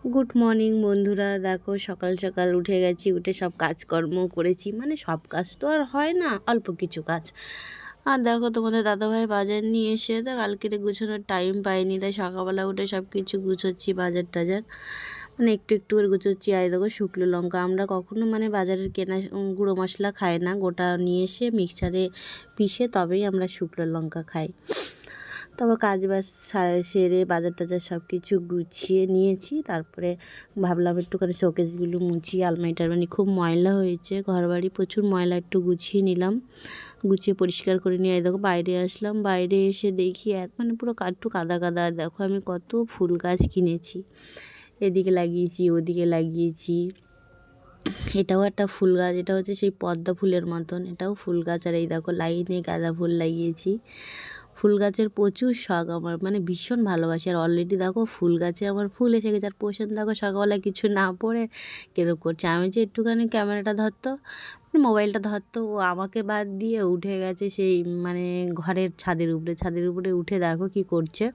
Good morning বন্ধুরা। দেখো সকাল সকাল উঠে গেছি, উঠে সব কাজকর্ম করেছি। মানে সব কাজ তো আর হয় না, অল্প কিছু কাজ। আর দেখো তোমাদের দাদাভাই বাজার নিয়ে এসে তো কালকেরে গুছানোর টাইম পাইনি, তাই সকালবেলা উঠে সব কিছু গুছোচ্ছি, বাজার টাজার মানে একটু একটু করে গুছোচ্ছি। আর দেখো শুকনো লঙ্কা, আমরা কখনো মানে বাজারের কেনা গুঁড়ো মশলা খাই না, গোটা নিয়ে এসে মিক্সচারে পিষে তবেই আমরা শুকনো লঙ্কা খাই। তারপর কাজ বাজ সেরে বাজার টাজার সব কিছু গুছিয়ে নিয়েছি। তারপরে ভাবলাম একটুখানি শোকেসগুলো মুছি, আলমারি টালমারি খুব ময়লা হয়েছে, ঘর বাড়ি প্রচুর ময়লা, একটু গুছিয়ে নিলাম। গুছিয়ে পরিষ্কার করে নিয়ে দেখো বাইরে আসলাম। বাইরে এসে দেখি মানে পুরো একটু কাদা কাদা। দেখো আমি কত ফুল গাছ কিনেছি, এদিকে লাগিয়েছি ওদিকে লাগিয়েছি। এটাও একটা ফুল গাছ, এটা হচ্ছে সেই পদ্মা ফুলের মতন, এটাও ফুল গাছ। আর এই দেখো লাইনে গাঁদা ফুল লাগিয়েছি। ফুল গাছের প্রচুর শখ আমার, মানে ভীষণ ভালোবাসি। আর অলরেডি দেখো ফুল গাছে আমার ফুল এসে গেছে। আর পোষণ দেখো সকালবেলা কিছু না পড়ে কেরম করছে। আমি যে একটুখানি ক্যামেরাটা ধরতো, মোবাইলটা ধরতো, ও আমাকে বাদ দিয়ে উঠে গেছে সেই মানে ঘরের ছাদের উপরে উঠে দেখো কি করছে,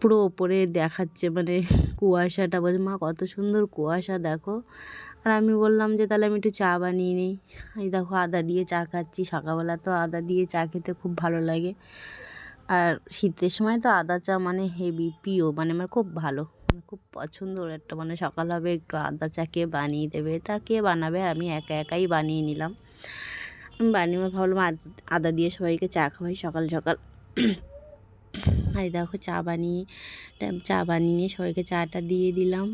পুরো ওপরে দেখাচ্ছে মানে কুয়াশাটা। বলছে মা কত সুন্দর কুয়াশা দেখো। আর আমি বললাম যে তাহলে আমি একটু চা বানিয়ে নিই। এই দেখো আদা দিয়ে চা খাচ্ছি, সকালবেলা তো আদা দিয়ে চা খেতে খুব ভালো লাগে। আর শীতের সময় তো আদা চা মানে হেভি প্রিয়, মানে আমার খুব ভালো, মানে খুব পছন্দর একটা। মানে সকাল হবে একটু আদা চা কে বানিয়ে দেবে, তা কে বানাবে, আর আমি একা একাই বানিয়ে নিলাম। আমি বানিয়ে ভাবলাম আদা দিয়ে সবাইকে চা খাওয়াই সকাল সকাল। আর দেখো চা বানিয়ে নিয়ে সবাইকে চাটা দিয়ে দিলাম।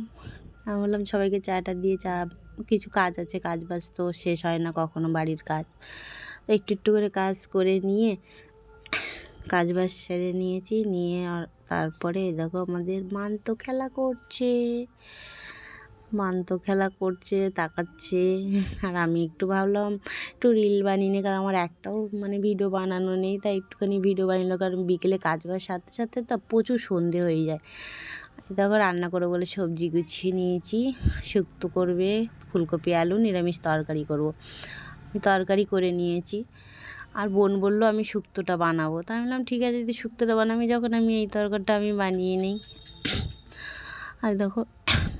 আমি বললাম সবাইকে চাটা দিয়ে কিছু কাজ আছে, কাজ বাজ তো শেষ হয় না কখনো বাড়ির কাজ, তো একটু একটু করে কাজ করে নিয়ে কাজ বাজ সেরে নিয়েছি। নিয়ে আর তারপরে দেখো আমাদের মান্ত খেলা করছে তাকাচ্ছে। আর আমি একটু ভাবলাম একটু রিল বানিয়ে নিই, কারণ আমার একটাও মানে ভিডিও বানানো নেই, তাই একটুখানি ভিডিও বানালো। কারণ বিকেলে কাজ বাজ সাথে সাথে তো প্রচুর সন্ধে হয়ে যায়। দেখো রান্না করে বলে সবজি গুছিয়ে নিয়েছি, শুক্তো করবে, ফুলকপি আলু নিরামিষ তরকারি করব। তরকারি করে নিয়েছি। আর বোন বললো আমি শুক্তোটা বানাবো, তাই আমি বললাম ঠিক আছে যদি শুক্তোটা বানাবি যখন, আমি এই তরকারিটা আমি বানিয়ে নিই। আর দেখো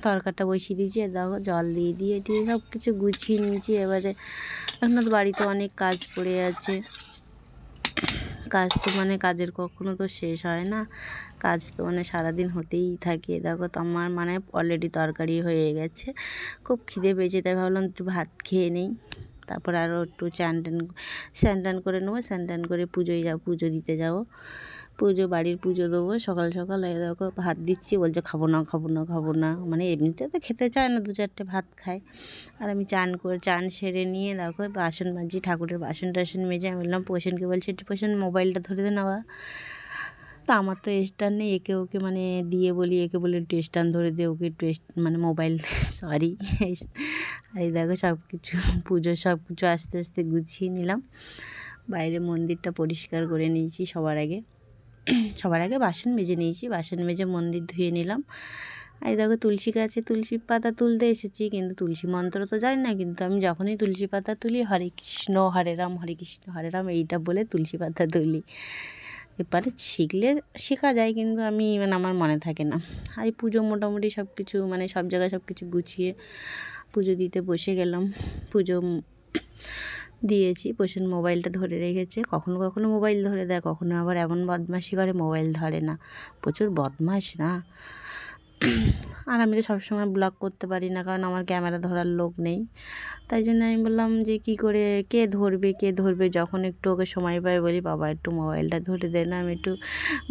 তরকারিটা বসিয়ে দিয়েছি। আর দেখো জল দিয়ে এটি সব কিছু গুছিয়ে নিয়েছি। এবারে এখন তো বাড়িতে অনেক কাজ পড়ে আছে, কাজ তো মানে কাজের কখনো তো শেষ হয় না, কাজ তো মানে সারাদিন হতেই থাকে। দেখো তো আমার মানে অলরেডি তরকারি হয়ে গেছে, খুব খিদে পেয়েছে, তাই ভাবলাম একটু ভাত খেয়ে নেই। তারপর আরও একটু স্নান টান করে নেবো, স্নান টান করে পুজো দিতে যাবো, বাড়ির পুজো দেবো সকাল সকাল। এই দেখো ভাত দিচ্ছি, বলছে খাবো না, মানে এমনিতে তো খেতে চায় না, 2-4টে ভাত খায়। আর আমি চান সেরে নিয়ে দেখো বাসন মাজি, ঠাকুরের বাসন টাসন মেজে। আমি বললাম পোষণকে বলছি একটু পোষণ মোবাইলটা ধরে দে নেওয়া। তা আমার তো স্ট্যান্ড নেই, ওকে মানে দিয়ে বলি, একে বলি একটু স্ট্যান্ড ধরে দে, ওকে একটু মানে মোবাইল সরি। আর এই দেখো সব কিছু পুজোর সব কিছু আস্তে আস্তে গুছিয়ে নিলাম। বাইরে মন্দিরটা পরিষ্কার করে নিয়েছি সবার আগে বাসন মেজে নিয়েছি, বাসন মেজে মন্দির ধুয়ে নিলাম। আর দেখো তুলসী গাছে তুলসী পাতা তুলতে এসেছি, কিন্তু তুলসী মন্ত্র তো জানি না, কিন্তু আমি যখনই তুলসী পাতা তুলি হরে কৃষ্ণ হরে রাম হরে কৃষ্ণ হরে রাম এইটা বলে তুলসী পাতা তুলি। এবারে শেখা যায়, কিন্তু আমি মানে আমার মনে থাকে না। আর এই পুজো মোটামুটি সব কিছু মানে সব জায়গায় সব কিছু গুছিয়ে পুজো দিতে বসে গেলাম। পুজো দিয়েছি, পোষণ মোবাইলটা ধরে রেখেছে, কখনো কখনো মোবাইল ধরে দেয়, কখনো আবার এমন বদমাশি করে মোবাইল ধরে না, প্রচুর বদমাশ না। আর আমি তো সবসময় ব্লগ করতে পারি না, কারণ আমার ক্যামেরা ধরার লোক নেই। তাই জন্য আমি বললাম যে কী করে কে ধরবে, যখন একটু ওকে সময় পাই বলি বাবা একটু মোবাইলটা ধরে দে না, আমি একটু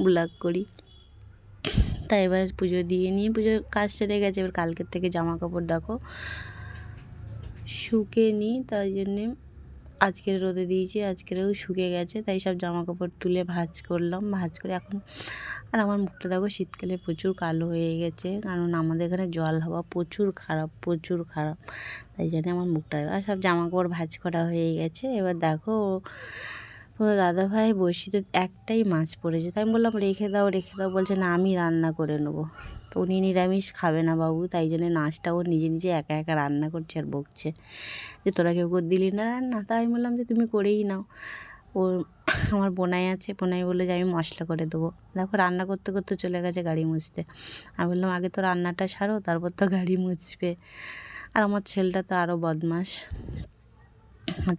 ব্লগ করি। তাই এবার পুজো দিয়ে নিয়ে পুজোর কাজ সেরে গেছে। এবার কালকের থেকে জামা কাপড় দেখো শুকে নিই, তাই জন্যে আজকের রোদে দিয়েছি, আজকেরও শুকে গেছে, তাই সব জামা কাপড় তুলে ভাঁজ করে এখন। আর আমার মুখটা দেখো শীতকালে প্রচুর কালো হয়ে গেছে, কারণ আমাদের এখানে জল হাওয়া প্রচুর খারাপ, তাই জন্য আমার মুখটা। আর সব জামা কাপড় ভাঁজ করা হয়ে গেছে। এবার দেখো তোমার দাদাভাই বড়শিতে একটাই মাছ পড়েছে, তাই আমি বললাম রেখে দাও, বলছে না আমি রান্না করে নেবো। তো উনি নিরামিষ খাবে না বাবু, তাই জন্য নাচটা ও নিজে একা একা রান্না করছে আর বকছে যে তোরা কেউ করে দিলি না রান্না। তাই আমি বললাম যে তুমি করেই নাও। ও আমার বোনাই আছে, বোনাই বললো যে আমি মশলা করে দেবো। দেখো রান্না করতে করতে চলে গেছে গাড়ি মুছতে। আমি বললাম আগে তো রান্নাটা সারো, তারপর তো গাড়ি মুছবে। আর আমার ছেলেটা তো আরও বদমাশ,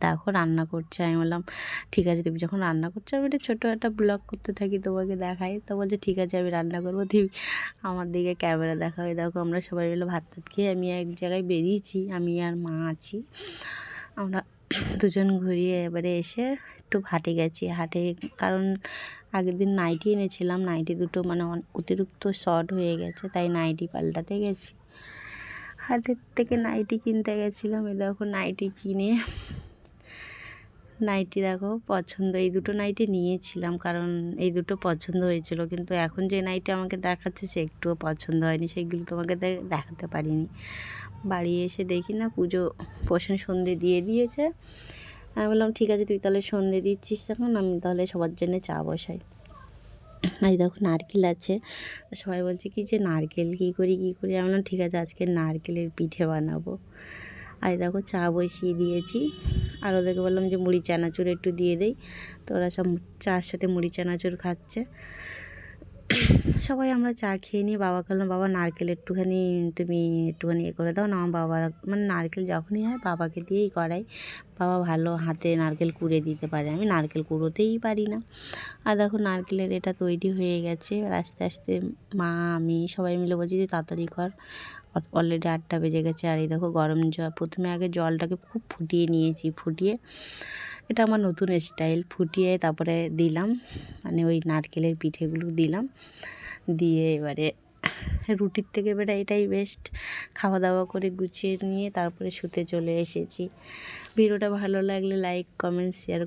দেখো রান্না করছে। আমি বললাম ঠিক আছে, তুমি যখন রান্না করছো আমি একটা ছোটো একটা ব্লগ করতে থাকি, তোমাকে দেখাই। তো বলছে ঠিক আছে আমি রান্না করবো, তুমি আমার দিকে ক্যামেরা দেখাবে। দেখো আমরা সবাই মিলে ভাত টাত খেয়ে আমি এক জায়গায় বেরিয়েছি, আমি আর মা আছি। আমরা দুজন ঘুরিয়ে এবারে এসে একটু হাটে গেছি। হাটে কারণ আগের দিন নাইটি এনেছিলাম, নাইটি দুটো মানে অতিরিক্ত শর্ট হয়ে গেছে, তাই নাইটি পাল্টাতে গেছি। হাটের থেকে নাইটি কিনতে গেছিলাম। এই দেখো নাইটি কিনে, নাইটি দেখো পছন্দ, এই দুটো নাইটি নিয়েছিলাম কারণ এই দুটো পছন্দ হয়েছিল। কিন্তু এখন যে নাইটি আমাকে দেখাচ্ছে সে একটুও পছন্দ হয়নি, সেইগুলো তোমাকে দেখাতে পারিনি। বাড়ি এসে দেখি না পুজো পোষণ সন্ধে দিয়ে দিয়েছে। আমি বললাম ঠিক আছে তুই তাহলে সন্ধে দিচ্ছিস যখন, আমি তাহলে সবার জন্য চা বসাই। আজ দেখো নারকেল আছে, সবাই বলছে কি যে নারকেল কী করি আমি বললাম ঠিক আছে আজকে নারকেলের পিঠে বানাবো। আজ দেখো চা বসিয়ে দিয়েছি, আর ওদেরকে বললাম যে মুড়ি চানাচুর একটু দিয়ে দেই, তো ওরা সব চার সাথে মুড়ি চানাচুর খাচ্ছে। সবাই আমরা চা খেয়ে নিয়ে বাবাকে বললাম বাবা নারকেল একটুখানি তুমি একটুখানি করে দাও না। আমার বাবা মানে নারকেল যখনই হয় বাবাকে দিয়েই করাই, বাবা ভালো হাতে নারকেল কুড়ে দিতে পারে, আমি নারকেল কুড়োতেই পারি না। আর দেখো নারকেলের এটা তৈরি হয়ে গেছে। আস্তে আস্তে মা আমি সবাই মিলে বলছি যে তাড়াতাড়ি কর, অলরেডি 8টা বেজে গেছে। আর এই দেখো গরম জল, প্রথমে আগে জলটাকে খুব ফুটিয়ে নিয়েছি, ফুটিয়ে এটা আমার নতুন স্টাইল, ফুটিয়ে তারপরে দিলাম মানে ওই নারকেলের পিঠেগুলো দিলাম, দিয়ে এবারে রুটির থেকে এবারে এটাই বেস্ট। খাওয়া দাওয়া করে গুছিয়ে নিয়ে তারপরে শুতে চলে এসেছি। ভিডিওটা ভালো লাগলে লাইক কমেন্ট শেয়ার